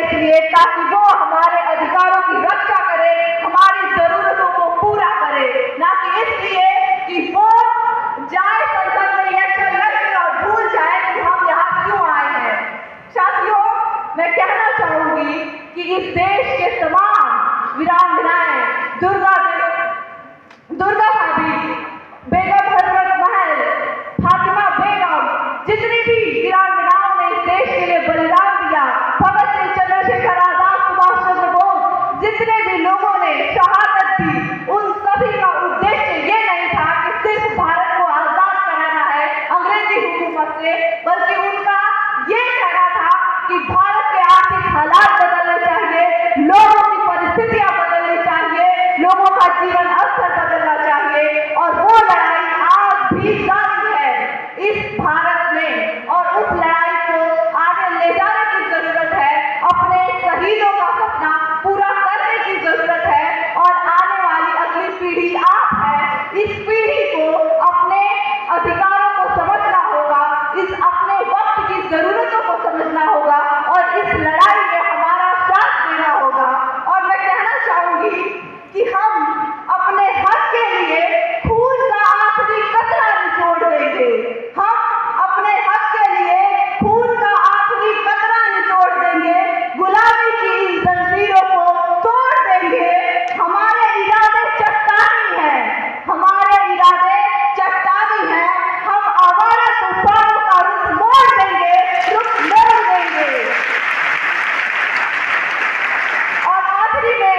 इसलिए ताकि वो हमारे अधिकारों की रक्षा करे, हमारी जरूरतों को पूरा करे, ना कि इसलिए कि वो जाए संसद में इलेक्शन लड़े और भूल जाए कि हम यहाँ क्यों आए हैं। साथियों, मैं कहना चाहूंगी कि इस देश के तमाम वीरांगनाएं, दुर्गा भाभी, बेगम हजरत महल, फातिमा बेगम, जितनी भी वीरांगनाओं ने इस देश के लिए बलिदान दिया, भगत सिंह, चंद्रशेखर आजाद, सुभाष चंद्र बोस, जितने भी लोगों ने शहादत दी, उन सभी का उद्देश्य ये नहीं था कि सिर्फ भारत को आजाद कराना है अंग्रेजी हुकूमत से, बल्कि उनका ये कहना था कि भारत के आर्थिक हालात बदलने चाहिए, लोगों की परिस्थितियां बदलनी चाहिए, लोगों का जीवन स्तर बदलना चाहिए। और वो लड़ाई आज भी जारी है इस भारत में, और उस लड़ाई को आगे ले जाने की जरूरत है, अपने शहीदों का सपना पूरा करने की जरूरत है। और आने वाली अगली पीढ़ी आप है, इस पीढ़ी को अपने अधिकारों को समझना होगा, इस अपने वक्त की जरूरतों को समझना होगा और इस लड़ाई में हमारा साथ देना होगा। और मैं कहना चाहूंगी कि हम अपने हक के लिए खून का आखिरी कतरा निचोड़ देंगे, हम अपने हक के लिए खून का आखिरी कतरा निचोड़ देंगे, गुलामी की इन जंजीरों को तोड़ देंगे। हमारे इरादे चट्टानी हैं, हमारे इरादे चट्टानी हैं, हम आवारा तूफानों का रुख मोड़ देंगे, रुख मोड़ देंगे। और आखिरी में